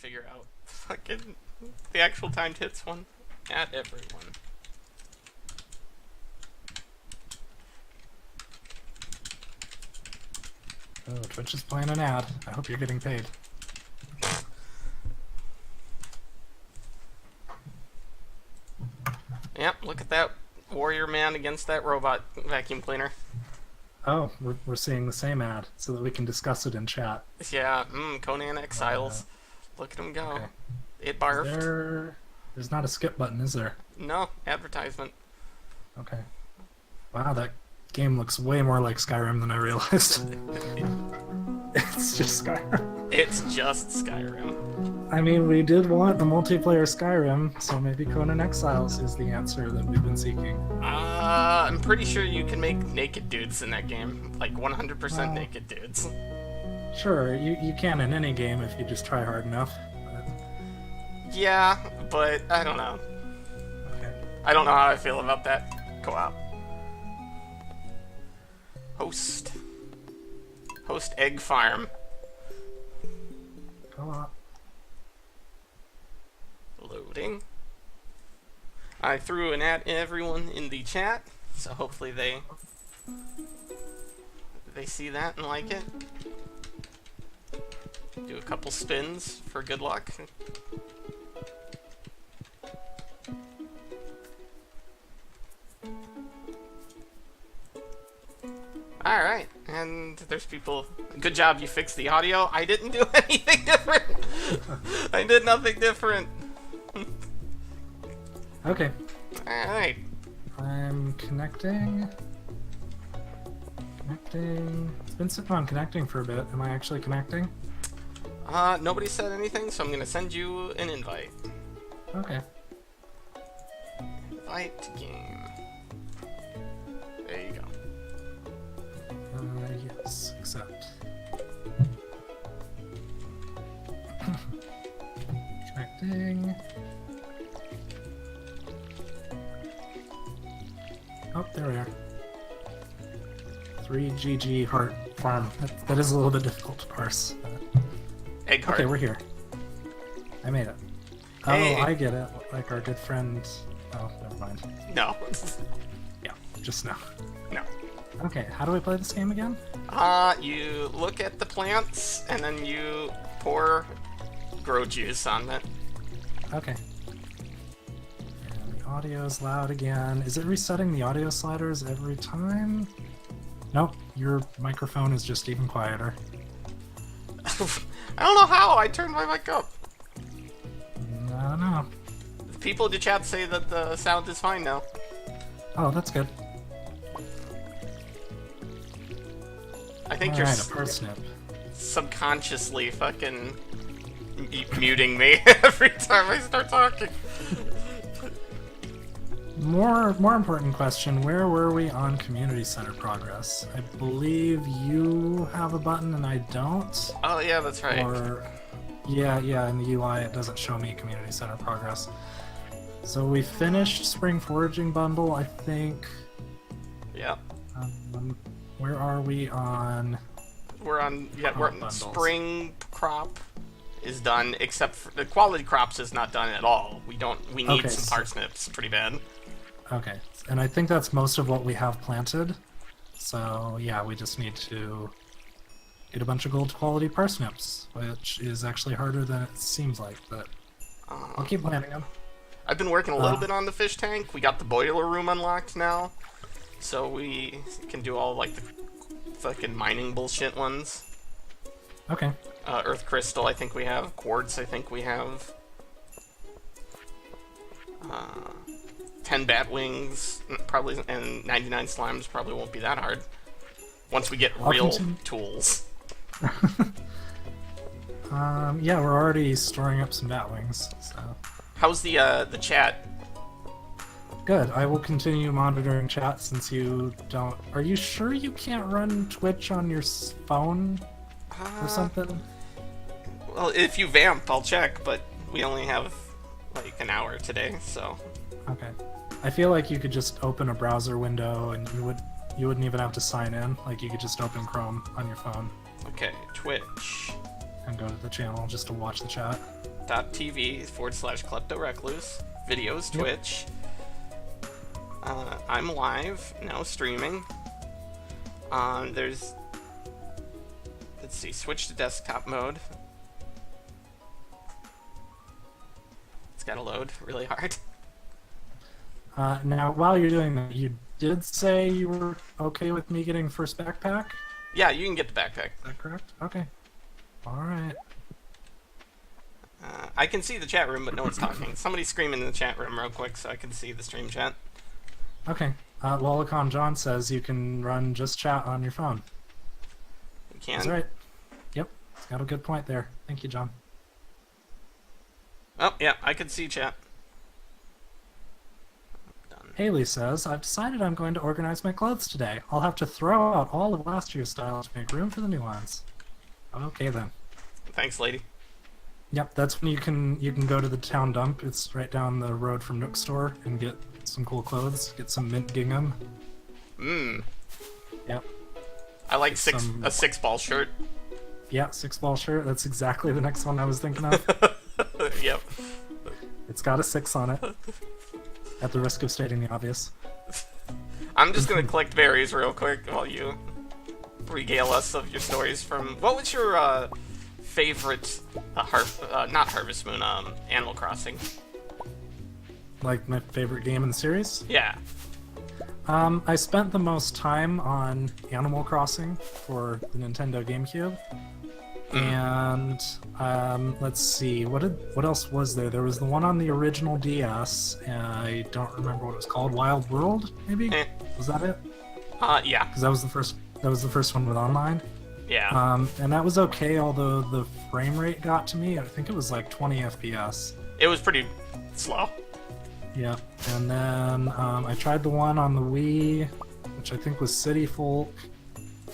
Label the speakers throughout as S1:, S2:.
S1: figure out fucking the actual timed hits one. At everyone.
S2: Oh, Twitch is playing an ad. I hope you're getting paid.
S1: Yep, look at that warrior man against that robot vacuum cleaner.
S2: Oh, we're seeing the same ad, so that we can discuss it in chat.
S1: Yeah, Conan Exiles. Look at him go.
S2: Okay.
S1: It barfed.
S2: There's not a skip button, is there?
S1: No, advertisement.
S2: Okay. Wow, that game looks way more like Skyrim than I realized. It's just Skyrim.
S1: It's just Skyrim.
S2: I mean, we did want the multiplayer Skyrim, so maybe Conan Exiles is the answer that we've been seeking.
S1: I'm pretty sure you can make naked dudes in that game. Like 100% naked dudes.
S2: Sure, you can in any game if you just try hard enough.
S1: Yeah, but I don't know.
S2: Okay.
S1: I don't know how I feel about that co-op. Host egg farm.
S2: Co-op.
S1: Loading. I threw an at everyone in the chat, so hopefully they see that and like it. Do a couple spins for good luck. Alright, and there's people. Good job, you fixed the audio. I didn't do anything different. I did nothing different.
S2: Okay.
S1: Alright.
S2: I'm connecting. It's been sitting on connecting for a bit. Am I actually connecting?
S1: Nobody said anything, so I'm gonna send you an invite.
S2: Okay.
S1: Invite to game. There you go.
S2: Yes, accept. Connecting. Oh, there we are. 3GG Heart Farm. That is a little bit difficult to parse.
S1: Egg heart.
S2: Okay, we're here. I made it.
S1: Hey.
S2: Oh, I get it. Like our good friend... Oh, never mind.
S1: No.
S2: Yeah, just now.
S1: No.
S2: Okay, how do we play this game again?
S1: You look at the plants, and then you pour grow juice on it.
S2: Okay. And the audio is loud again. Is it resetting the audio sliders every time? Nope, your microphone is just even quieter.
S1: I don't know how. I turned my mic up.
S2: I don't know.
S1: People in the chat say that the sound is fine now.
S2: Oh, that's good.
S1: I think
S2: Alright,
S1: you're
S2: a parsnip.
S1: subconsciously fucking muting me every time I start talking.
S2: More important question, where were we on community center progress? I believe you have a button and I don't.
S1: Oh yeah, that's right.
S2: Or yeah, in the UI it doesn't show me community center progress. So we finished Spring Foraging Bundle, I think.
S1: Yeah.
S2: Where are we on?
S1: We're on. Yeah,
S2: Crop
S1: we're
S2: bundles.
S1: spring crop is done, except for the quality crops is not done at all. We need
S2: Okay,
S1: some
S2: so-
S1: parsnips pretty bad.
S2: Okay, and I think that's most of what we have planted. So yeah, we just need to get a bunch of gold quality parsnips, which is actually harder than it seems like, but I'll keep planting them.
S1: I've been working a little bit on the fish tank. We got the boiler room unlocked now, so we can do all like the fucking mining bullshit ones.
S2: Okay.
S1: Earth crystal, I think we have. Quartz, I think we have. 10 bat wings, probably, and 99 slimes probably won't be that hard. Once we get real tools.
S2: Yeah, we're already storing up some bat wings, so...
S1: How's the chat?
S2: Good, I will continue monitoring chat since you don't... Are you sure you can't run Twitch on your phone or something?
S1: Well, if you vamp, I'll check, but we only have like an hour today, so...
S2: Okay. I feel like you could just open a browser window and you wouldn't even have to sign in. Like you could just open Chrome on your phone.
S1: Okay, Twitch.
S2: and go to the channel just to watch the chat.
S1: .tv/kleptorecluse. Videos,
S2: Yep.
S1: Twitch. I'm live, now streaming. There's... Let's see, switch to desktop mode. It's gotta load really hard.
S2: Now, while you're doing that, you did say you were okay with me getting first backpack?
S1: Yeah, you can get the backpack.
S2: Is that correct? Okay. Alright.
S1: I can see the chat room, but no one's talking. Somebody's screaming in the chat room real quick so I can see the stream chat.
S2: Okay. Lolicon John says you can run just chat on your phone.
S1: You can?
S2: That's right. Yep. He's got a good point there. Thank you, John.
S1: Oh, yeah, I can see chat. Done.
S2: Haley says, I've decided I'm going to organize my clothes today. I'll have to throw out all of last year's style to make room for the new ones. Okay, then.
S1: Thanks, lady.
S2: Yep, that's when you can go to the town dump. It's right down the road from Nook Store and get some cool clothes. Get some mint gingham.
S1: Mmm.
S2: Yep.
S1: I like a 6-ball shirt.
S2: Yeah, 6-ball shirt. That's exactly the next one I was thinking of.
S1: Yep.
S2: It's got a 6 on it. At the risk of stating the obvious.
S1: I'm just gonna collect berries real quick while you regale us of your stories from... What was your favorite not Harvest Moon, Animal Crossing?
S2: Like my favorite game in the series?
S1: Yeah.
S2: I spent the most time on Animal Crossing for the Nintendo GameCube. And let's see, what else was there? There was the one on the original DS. I don't remember what it was called. Wild World, maybe? Was that it?
S1: Yeah.
S2: Because that was the first one with online.
S1: Yeah.
S2: And that was okay, although the frame rate got to me. I think it was like 20 FPS.
S1: It was pretty slow.
S2: Yeah. And then I tried the one on the Wii, which I think was City Folk.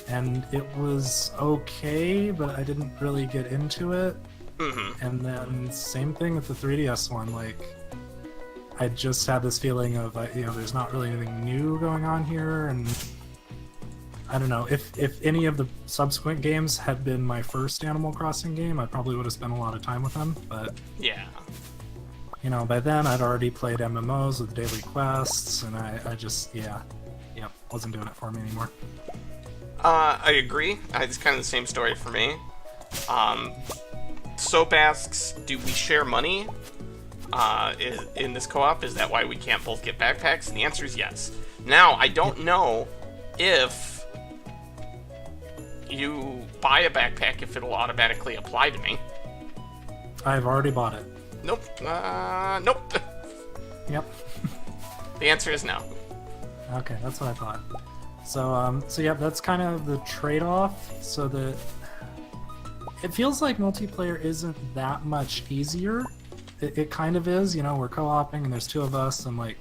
S2: And it was okay, but I didn't really get into it.
S1: Mm-hmm.
S2: And then same thing with the 3DS one. Like, I just had this feeling of, there's not really anything new going on here, and I don't know. If any of the subsequent games had been my first Animal Crossing game, I probably would have spent a lot of time with them. But
S1: yeah,
S2: by then I'd already played MMOs with daily quests, and I just wasn't doing it for me anymore.
S1: I agree. It's kind of the same story for me. Soap asks, do we share money in this co-op? Is that why we can't both get backpacks? And the answer is yes. Now, I don't know if you buy a backpack, if it'll automatically apply to me.
S2: I've already bought it.
S1: Nope. Nope.
S2: Yep.
S1: The answer is no.
S2: Okay, that's what I thought. So yeah, that's kind of the trade-off, so that it feels like multiplayer isn't that much easier. It kind of is, we're co-oping and there's 2 of us, and like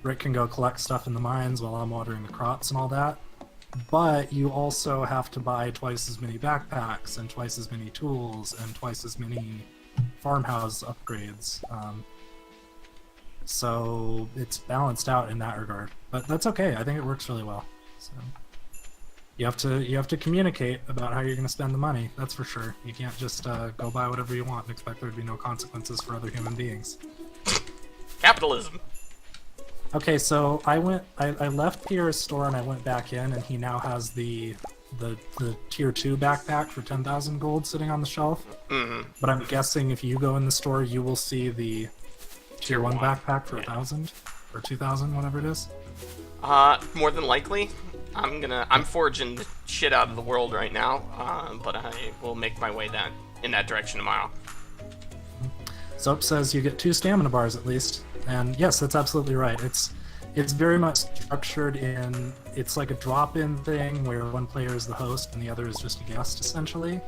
S2: Rick can go collect stuff in the mines while I'm watering the crops and all that. But you also have to buy twice as many backpacks and twice as many tools and twice as many farmhouse upgrades. So it's balanced out in that regard, but that's okay. I think it works really well. So you have to communicate about how you're going to spend the money. That's for sure. You can't just go buy whatever you want and expect there to be no consequences for other human beings.
S1: Capitalism.
S2: Okay, so I left Pierre's store and I went back in, and he now has the tier 2 backpack for 10,000 gold sitting on the shelf.
S1: Mm-hmm.
S2: But I'm guessing if you go in the store, you will see the tier 1 backpack for 1,000 or 2,000, whatever it is.
S1: More than likely. I'm foraging the shit out of the world right now, but I will make my way in that direction tomorrow.
S2: Soap says you get 2 stamina bars at least, and yes, that's absolutely right. It's very much structured in, it's like a drop-in thing where one player is the host and the other is just a guest, essentially.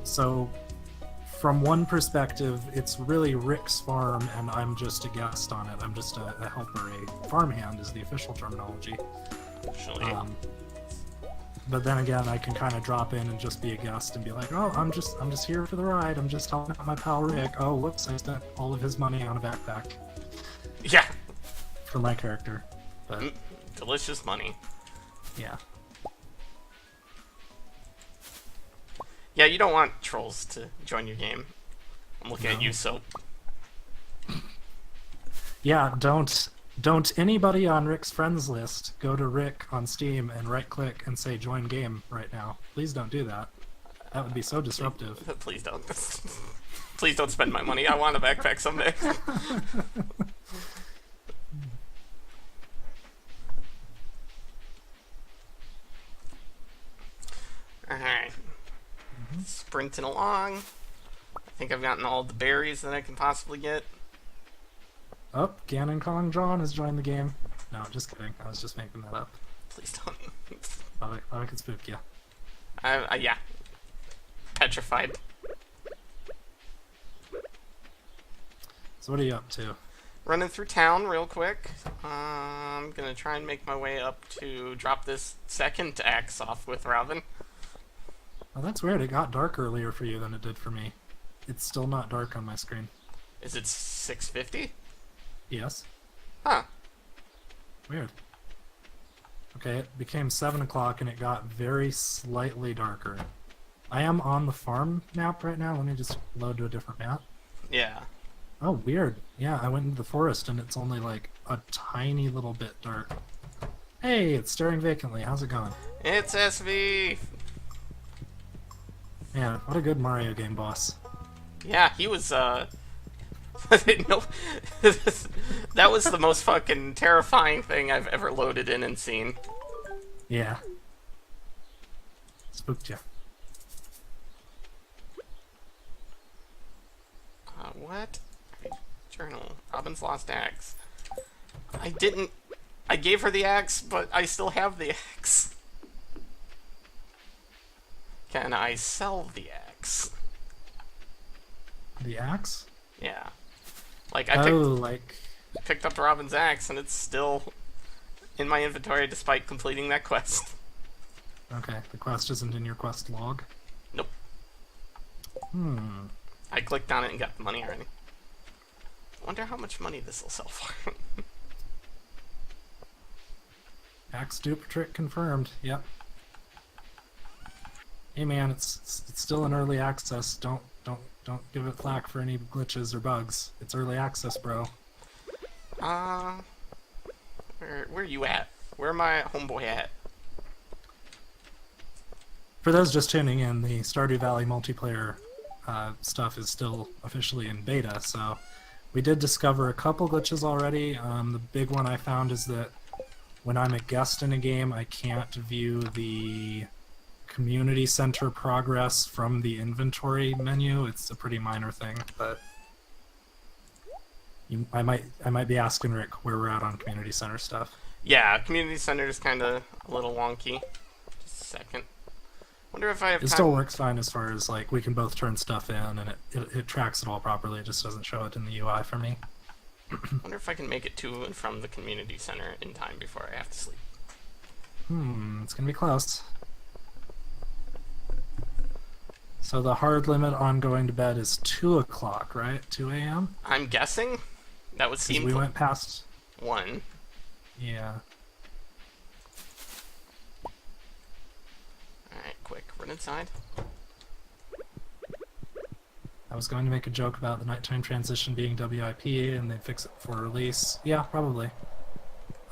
S2: So from one perspective, it's really Rick's farm and I'm just a guest on it. I'm just a helper, a farmhand is the official terminology.
S1: Actually.
S2: But then again, I can kind of drop in and just be a guest and be like, oh, I'm just here for the ride. I'm just helping out my pal Rick. Oh, whoops, I spent all of his money on a backpack.
S1: Yeah.
S2: For my character. But
S1: delicious money.
S2: Yeah.
S1: Yeah, you don't want trolls to join your game. I'm looking at
S2: No.
S1: you, Soap.
S2: Yeah, don't anybody on Rick's friends list go to Rick on Steam and right click and say join game right now. Please don't do that. That would be so disruptive.
S1: Please don't. Please don't spend my money. I want a backpack someday. Alright. Sprinting along. I think I've gotten all the berries that I can possibly get.
S2: Oh, Ganon calling John has joined the game. No, just kidding. I was just making that up.
S1: Please don't.
S2: Thought I could spook you.
S1: Yeah. Petrified.
S2: So what are you up to?
S1: Running through town real quick. I'm gonna try and make my way up to drop this second axe off with Robin.
S2: Oh, that's weird. It got dark earlier for you than it did for me. It's still not dark on my screen.
S1: Is it 6:50?
S2: Yes.
S1: Huh.
S2: Weird. Okay, it became 7 o'clock and it got very slightly darker. I am on the farm map right now. Let me just load to a different map.
S1: Yeah.
S2: Oh, weird. Yeah, I went into the forest and it's only like a tiny little bit dark. Hey, it's staring vacantly. How's it going?
S1: It's SV!
S2: Man, what a good Mario game boss.
S1: Yeah, he was, no, that was the most fucking terrifying thing I've ever loaded in and seen.
S2: Yeah. Spooked you.
S1: What? Journal. Robin's lost axe. I gave her the axe, but I still have the axe. Can I sell the axe?
S2: The axe?
S1: Yeah. Like, I picked up Robin's axe, and it's still in my inventory despite completing that quest.
S2: Okay, the quest isn't in your quest log?
S1: Nope.
S2: Hmm.
S1: I clicked on it and got the money already. Wonder how much money this will sell for.
S2: Axe dupe trick confirmed. Yep. Hey man, it's still in early access. Don't give it flack for any glitches or bugs. It's early access, bro.
S1: Where you at? Where my homeboy at?
S2: For those just tuning in, the Stardew Valley multiplayer stuff is still officially in beta, so we did discover a couple glitches already. The big one I found is that when I'm a guest in a game, I can't view the community center progress from the inventory menu. It's a pretty minor thing, but I might be asking Rick where we're at on community center stuff.
S1: Yeah, community center is kind of a little wonky. Just a second. Wonder if I have
S2: It
S1: time.
S2: still works fine as far as like we can both turn stuff in and it tracks it all properly. It just doesn't show it in the UI for me.
S1: Wonder if I can make it to and from the community center in time before I have to sleep.
S2: It's gonna be close. So the hard limit on going to bed is 2 o'clock, right? 2 a.m.?
S1: I'm guessing that would seem
S2: We went past...
S1: 1.
S2: Yeah.
S1: Alright, quick, run inside.
S2: I was going to make a joke about the nighttime transition being WIP and they fix it for release. Yeah, probably.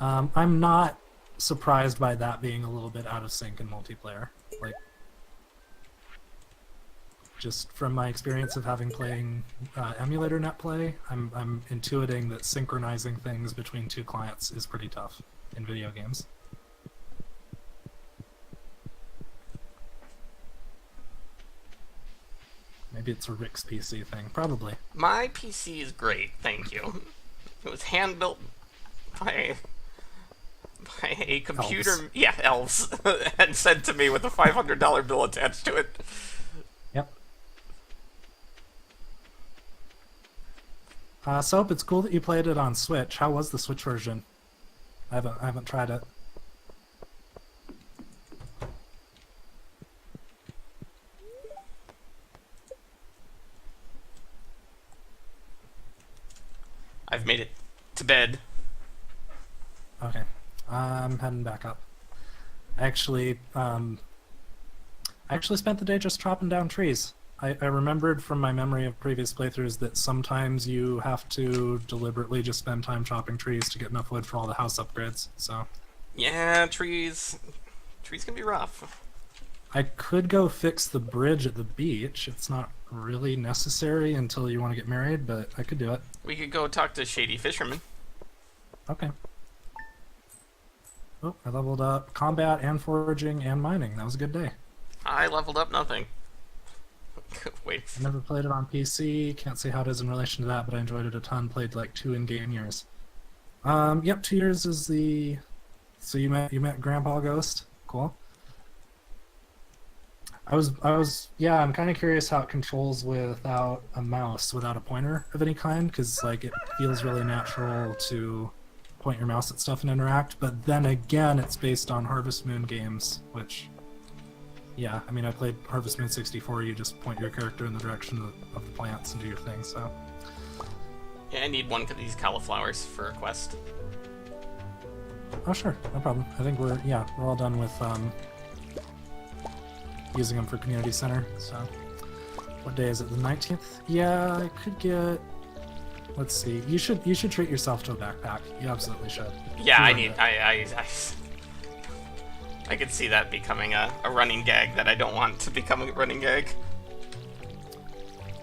S2: I'm not surprised by that being a little bit out of sync in multiplayer. Like, just from my experience of having playing emulator netplay, I'm intuiting that synchronizing things between two clients is pretty tough in video games. Maybe it's a Rick's PC thing. Probably.
S1: My PC is great, thank you. It was hand built by a computer.
S2: Elves.
S1: Yeah, elves, and sent to me with a $500 bill attached to it.
S2: Yep. Soap, it's cool that you played it on Switch. How was the Switch version? I haven't tried it.
S1: I've made it to bed.
S2: Okay. I'm heading back up. Actually, I actually spent the day just chopping down trees. I remembered from my memory of previous playthroughs that sometimes you have to deliberately just spend time chopping trees to get enough wood for all the house upgrades, so...
S1: Yeah, trees can be rough.
S2: I could go fix the bridge at the beach. It's not really necessary until you want to get married, but I could do it.
S1: We could go talk to Shady Fisherman.
S2: Okay. Oh, I leveled up combat and foraging and mining. That was a good day.
S1: I leveled up nothing. Wait.
S2: I never played it on PC. Can't say how it is in relation to that, but I enjoyed it a ton. Played like 2 in-game years. Yep, 2 years is the... So you met Grandpa Ghost? Cool. Yeah, I'm kind of curious how it controls without a mouse, without a pointer of any kind, because like it feels really natural to point your mouse at stuff and interact, but then again, it's based on Harvest Moon games, which, yeah, I mean, I played Harvest Moon 64, you just point your character in the direction of the plants and do your thing, so.
S1: Yeah, I need one of these cauliflowers for a quest.
S2: Oh, sure, no problem. I think we're all done with, using them for community center, so. What day is it, the 19th? Yeah, I could get... Let's see. You should treat yourself to a backpack. You absolutely should.
S1: Yeah, I could see that becoming a running gag that I don't want to become a running gag.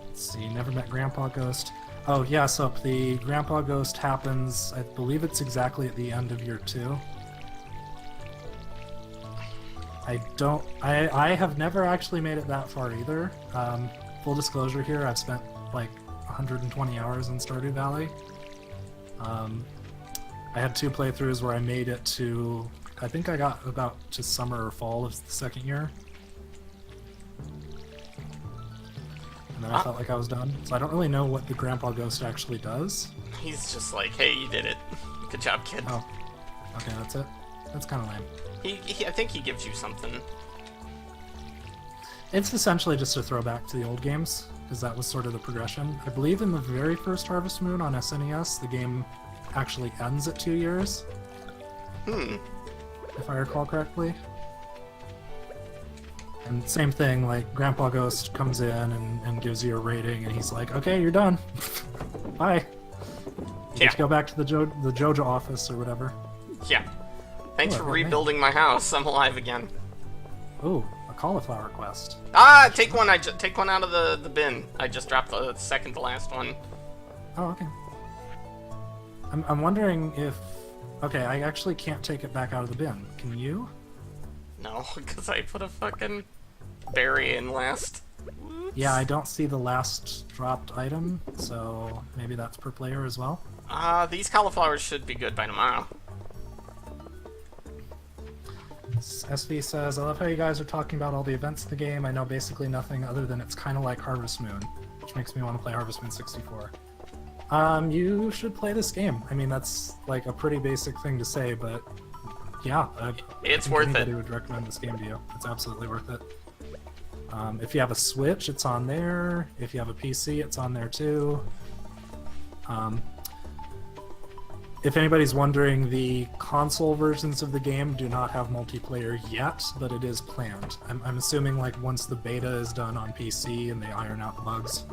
S2: Let's see, never met Grandpa Ghost. Oh, yeah, so the Grandpa Ghost happens, I believe it's exactly at the end of year 2. I have never actually made it that far either. Full disclosure here, I've spent like 120 hours in Stardew Valley. I had 2 playthroughs where I made it to, I think I got about to summer or fall of the second year. And then I felt like I was done. So I don't really know what the Grandpa Ghost actually does.
S1: He's just like, hey, you did it. Good job, kid.
S2: Oh, okay, that's it. That's kind of lame.
S1: I think he gives you something.
S2: It's essentially just a throwback to the old games, because that was sort of the progression. I believe in the very first Harvest Moon on SNES, the game actually ends at 2 years. If I recall correctly. And same thing, like, Grandpa Ghost comes in and gives you a rating, and he's like, okay, you're done. Bye. You get to go back to the Joja office or whatever.
S1: Yeah. Thanks for
S2: okay,
S1: rebuilding my house. I'm alive again.
S2: Ooh, a cauliflower quest.
S1: Ah, take one. Take one out of the bin. I just dropped the second to last one.
S2: Oh, okay. I'm wondering if... Okay, I actually can't take it back out of the bin. Can you?
S1: No, because I put a fucking berry in last. Oops.
S2: Yeah, I don't see the last dropped item, so maybe that's per player as well.
S1: These cauliflowers should be good by tomorrow.
S2: SV says, I love how you guys are talking about all the events in the game. I know basically nothing other than it's kind of like Harvest Moon, which makes me want to play Harvest Moon 64. You should play this game. I mean, that's like a pretty basic thing to say, but yeah,
S1: it's
S2: I think
S1: worth it.
S2: anybody would recommend this game to you. It's absolutely worth it. If you have a Switch, it's on there. If you have a PC, it's on there too. If anybody's wondering, the console versions of the game do not have multiplayer yet, but it is planned. I'm assuming like once the beta is done on PC and they iron out the bugs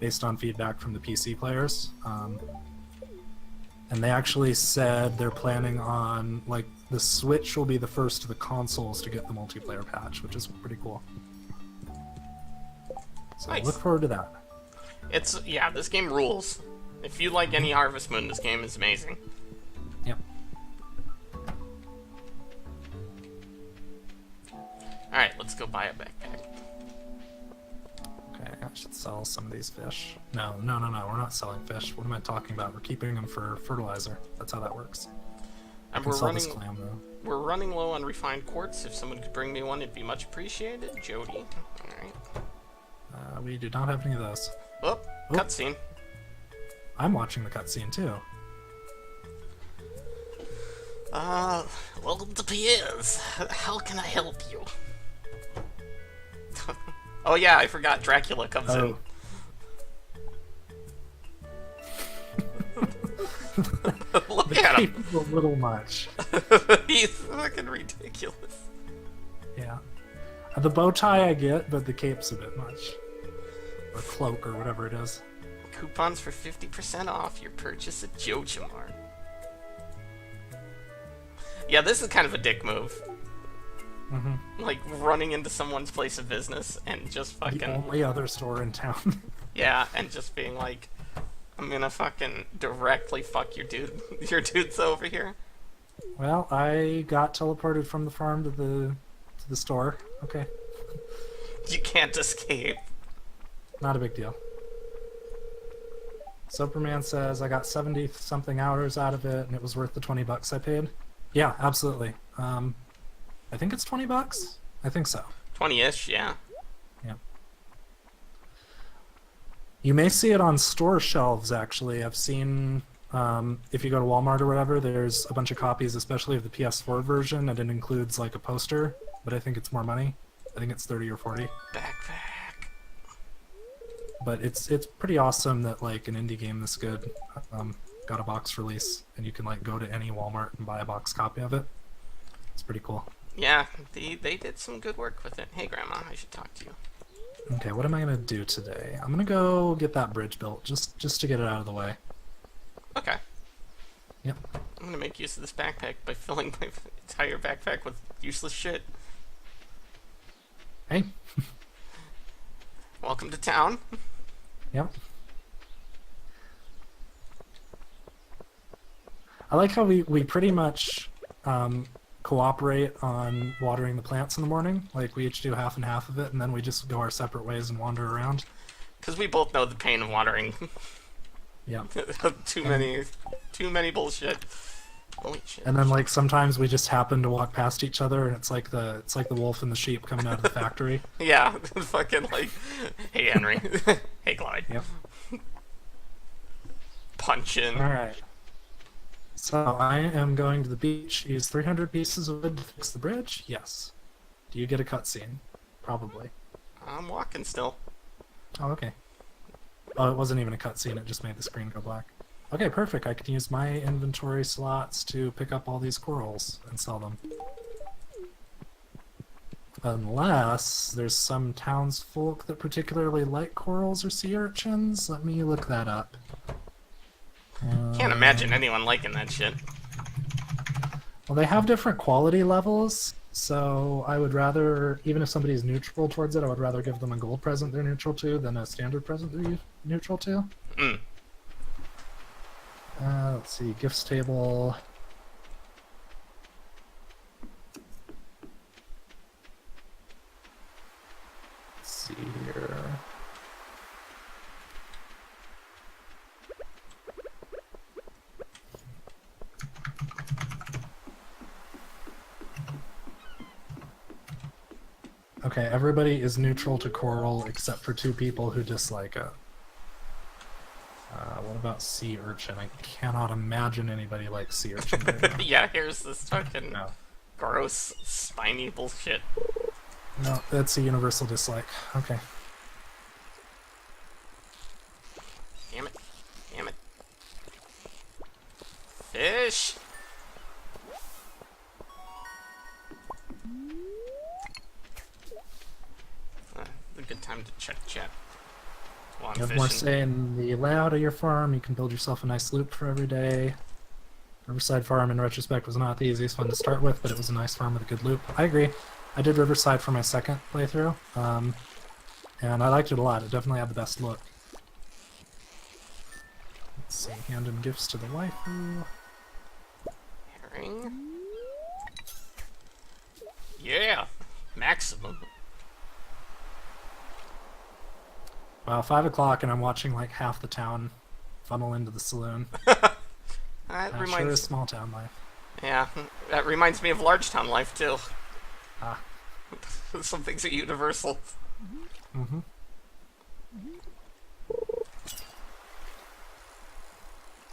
S2: based on feedback from the PC players. And they actually said they're planning on, like, the Switch will be the first of the consoles to get the multiplayer patch, which is pretty cool. So
S1: Nice.
S2: Look forward to that.
S1: Yeah, this game rules. If you like any Harvest Moon, this game is amazing.
S2: Yep.
S1: Alright, let's go buy a backpack.
S2: Okay, I should sell some of these fish. No, we're not selling fish. What am I talking about? We're keeping them for fertilizer. That's how that works.
S1: And
S2: Can sell this clam, though.
S1: we're running low on refined quartz. If someone could bring me one, it'd be much appreciated. Jody. Alright.
S2: We do not have any of those.
S1: Oh, cutscene.
S2: I'm watching the cutscene too.
S1: Welcome to Piers. How can I help you? Oh yeah, I forgot Dracula comes in. Look at him.
S2: A little much.
S1: He's fucking ridiculous.
S2: Yeah. The bow tie I get, but the cape's a bit much. Or cloak, or whatever it is.
S1: Coupons for 50% off your purchase at JojaMart. Yeah, this is kind of a dick move.
S2: Mm-hmm.
S1: Like, running into someone's place of business and just fucking...
S2: The only other store in town.
S1: Yeah, and just being like, I'm gonna fucking directly fuck your dude. Your dude's over here.
S2: Well, I got teleported from the farm to the store. Okay.
S1: You can't escape.
S2: Not a big deal. Superman says I got 70-something hours out of it, and it was worth the $20 I paid. Yeah, absolutely. I think it's $20. I think so.
S1: 20-ish, yeah.
S2: Yeah. You may see it on store shelves. Actually, I've seen. If you go to Walmart or whatever, there's a bunch of copies, especially of the PS4 version, and it includes like a poster. But I think it's more money. I think it's 30 or 40.
S1: Backpack.
S2: But it's pretty awesome that like an indie game this good got a box release, and you can like go to any Walmart and buy a box copy of it. It's pretty cool.
S1: Yeah, they did some good work with it. Hey, Grandma, I should talk to you.
S2: Okay, what am I gonna do today? I'm gonna go get that bridge built, just to get it out of the way.
S1: Okay.
S2: Yep.
S1: I'm gonna make use of this backpack by filling my entire backpack with useless shit.
S2: Hey.
S1: Welcome to town.
S2: Yep. I like how we pretty much cooperate on watering the plants in the morning. Like, we each do half and half of it, and then we just go our separate ways and wander around.
S1: Because we both know the pain of watering.
S2: Yeah.
S1: too many bullshit. Holy shit.
S2: And then, like, sometimes we just happen to walk past each other, and it's like the wolf and the sheep coming out of the factory.
S1: Yeah, fucking like, hey Henry, hey Clyde.
S2: Yep.
S1: Punching.
S2: All right. So I am going to the beach. Use 300 pieces of wood to fix the bridge. Yes. Do you get a cutscene? Probably.
S1: I'm walking still.
S2: Oh, okay. Oh, it wasn't even a cutscene. It just made the screen go black. Okay, perfect. I can use my inventory slots to pick up all these corals and sell them. Unless there's some townsfolk that particularly like corals or sea urchins. Let me look that up.
S1: Can't imagine anyone liking that shit.
S2: Well, they have different quality levels, so I would rather, even if somebody's neutral towards it, I would rather give them a gold present they're neutral to than a standard present they're neutral to.
S1: Mm.
S2: Let's see, gifts table. Let's see here. Okay, everybody is neutral to coral except for 2 people who dislike it. What about sea urchin? I cannot imagine anybody likes sea urchin.
S1: Yeah, here's this fucking
S2: No.
S1: gross, spiny bullshit.
S2: No, that's a universal dislike. Okay.
S1: Damn it. Damn it. Fish! A good time to check chat. While I'm
S2: You have more
S1: fishing.
S2: say in the layout of your farm. You can build yourself a nice loop for every day. Riverside Farm, in retrospect, was not the easiest one to start with, but it was a nice farm with a good loop. I agree. I did Riverside for my second playthrough, and I liked it a lot. It definitely had the best look. Let's see, hand in gifts to the waifu.
S1: Herring. Yeah! Maximum.
S2: Wow, 5 o'clock and I'm watching like half the town funnel into the saloon.
S1: That
S2: Sure is
S1: reminds
S2: small town life.
S1: Yeah, that reminds me of large town life too.
S2: Ah.
S1: Some things are universal.
S2: Mm-hmm.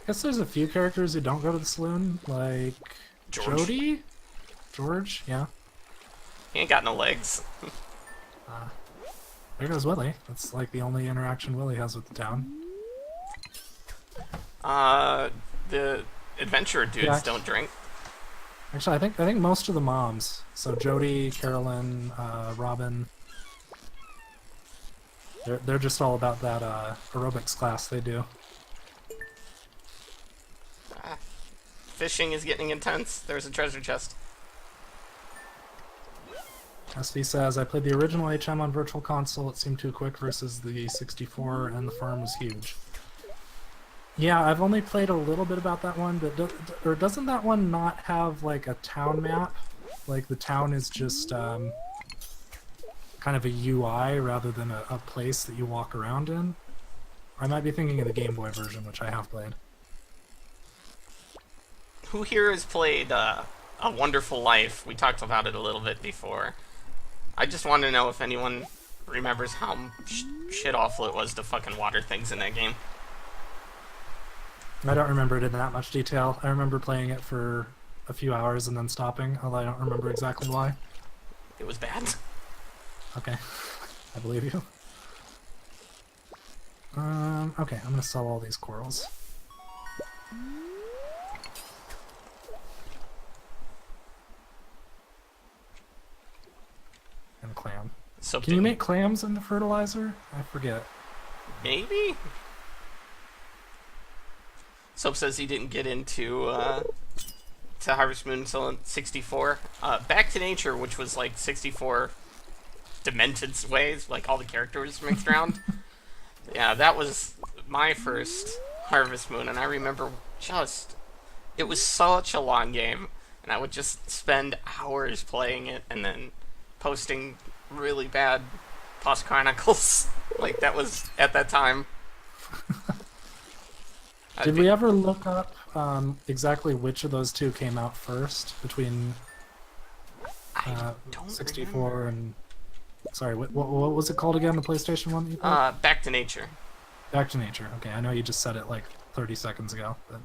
S2: Guess there's a few characters who don't go to the saloon, like
S1: George.
S2: Jody? George, yeah.
S1: He ain't got no legs.
S2: There goes Willie. That's like the only interaction Willie has with the town.
S1: The adventurer dudes
S2: Yeah.
S1: don't drink.
S2: Actually, I think most of the moms. So Jody, Carolyn, Robin, they're just all about that aerobics class they do.
S1: Ah, fishing is getting intense. There's a treasure chest.
S2: SV says, I played the original HM on Virtual Console. It seemed too quick versus the 64, and the farm was huge. Yeah, I've only played a little bit about that one, but or doesn't that one not have like a town map? Like the town is just kind of a UI rather than a place that you walk around in. I might be thinking of the Game Boy version, which I have played.
S1: Who here has played A Wonderful Life? We talked about it a little bit before. I just want to know if anyone remembers how shit awful it was to fucking water things in that game.
S2: I don't remember it in that much detail. I remember playing it for a few hours and then stopping, although I don't remember exactly why.
S1: It was bad.
S2: Okay, I believe you. Okay, I'm gonna sell all these corals. And clam.
S1: So
S2: Can you make clams into fertilizer? I forget.
S1: Maybe? Soap says he didn't get into to Harvest Moon until 64. Back to Nature, which was like 64 demented ways, like all the characters mixed around. Yeah, that was my first Harvest Moon, and I remember it was such a long game, and I would just spend hours playing it and then posting really bad Post Chronicles. Like, that was at that time.
S2: Did we ever look up exactly which of those two came out first between
S1: I don't
S2: 64
S1: remember.
S2: and... Sorry, what was it called again, the PlayStation one that you played?
S1: Back to Nature.
S2: Back to Nature. Okay, I know you just said it like 30 seconds ago. But...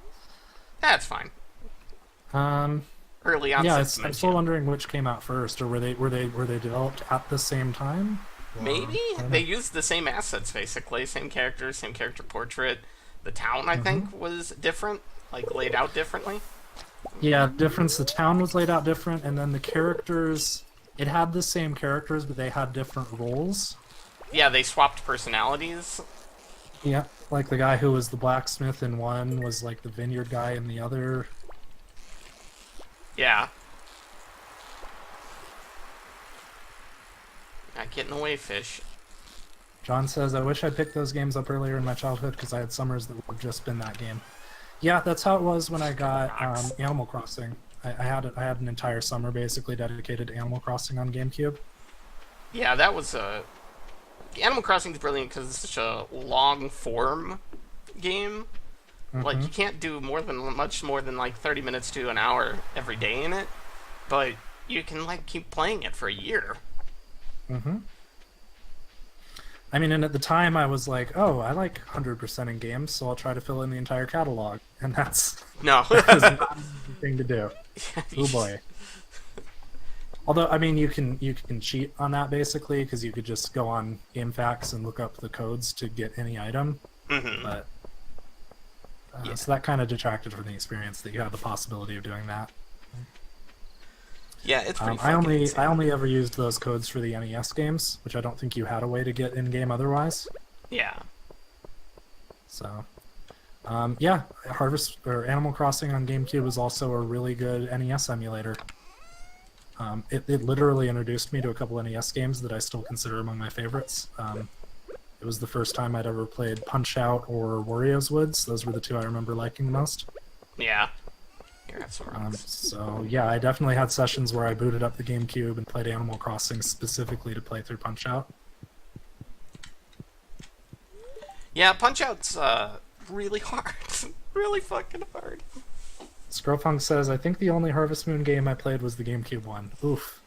S1: That's fine. Early on.
S2: Yeah, I'm still wondering which came out first, or were they developed at the same time? Or,
S1: Maybe they used the same assets, basically, same characters, same character portrait. The town, I think, was different, like laid out differently.
S2: Yeah, difference. The town was laid out different, and then the characters. It had the same characters, but they had different roles.
S1: Yeah, they swapped personalities.
S2: Yeah, like the guy who was the blacksmith in one was like the vineyard guy in the other.
S1: Yeah. Not getting away, fish.
S2: John says, I wish I picked those games up earlier in my childhood because I had summers that would have just been that game. Yeah, that's how it was when I got Animal Crossing. I had an entire summer basically dedicated to Animal Crossing on GameCube.
S1: Yeah, that was Animal Crossing is brilliant because it's such a long form game. Like, you can't do much more than like 30 minutes to an hour every day in it, but you can like keep playing it for a year.
S2: I mean, and at the time I was like, oh, I like 100% in games, so I'll try to fill in the entire catalog. And that
S1: No.
S2: is not an easy thing to do. Oh boy. Although, I mean, you can cheat on that basically, because you could just go on GameFAQs and look up the codes to get any item. But so that kind of detracted from the experience that you had the possibility of doing that.
S1: Yeah, it's pretty
S2: I
S1: insane.
S2: only ever used those codes for the NES games, which I don't think you had a way to get in game otherwise.
S1: Yeah.
S2: So, yeah, Harvest or Animal Crossing on GameCube was also a really good NES emulator. It literally introduced me to a couple NES games that I still consider among my favorites. It was the first time I'd ever played Punch-Out or Wario's Woods. Those were the two I remember liking the most.
S1: Yeah. Here, have some rocks.
S2: So yeah, I definitely had sessions where I booted up the GameCube and played Animal Crossing specifically to play through Punch-Out.
S1: Yeah, Punch-Out's really hard. Really fucking hard.
S2: Scrofunk says, I think the only Harvest Moon game I played was the GameCube one. Oof.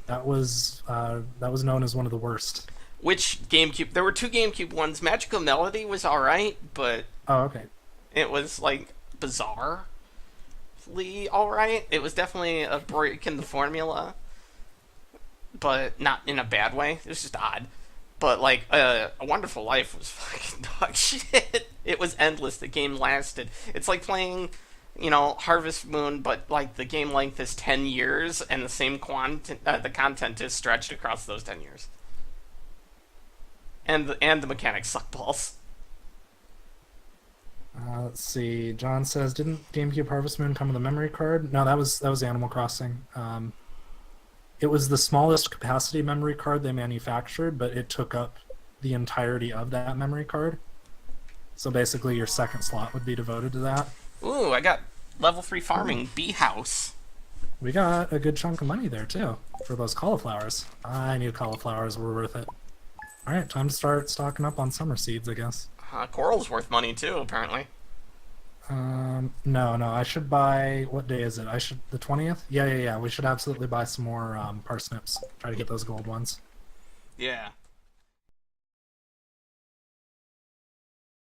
S2: That was known as one of the worst.
S1: Which GameCube? There were two GameCube ones. Magical Melody was alright, but
S2: Oh, okay.
S1: it was, like, bizarrely alright. It was definitely a break in the formula, but not in a bad way. It was just odd. But, like, A Wonderful Life was fucking dog shit. It was endless. The game lasted. It's like playing, you know, Harvest Moon, but like the game length is 10 years, and the same the content is stretched across those 10 years, and the mechanics suck balls.
S2: Let's see. John says, "Didn't GameCube Harvest Moon come with a memory card?" No, that was Animal Crossing. It was the smallest capacity memory card they manufactured, but it took up the entirety of that memory card. So basically, your second slot would be devoted to that.
S1: Ooh, I got level 3 farming bee house.
S2: We got a good chunk of money there too for those cauliflowers. I need cauliflowers. We're worth it. All right, time to start stocking up on summer seeds, I guess.
S1: Coral's worth money too, apparently.
S2: No, I should buy. What day is it? The 20th. Yeah. We should absolutely buy some more parsnips. Try to get those gold ones.
S1: Yeah.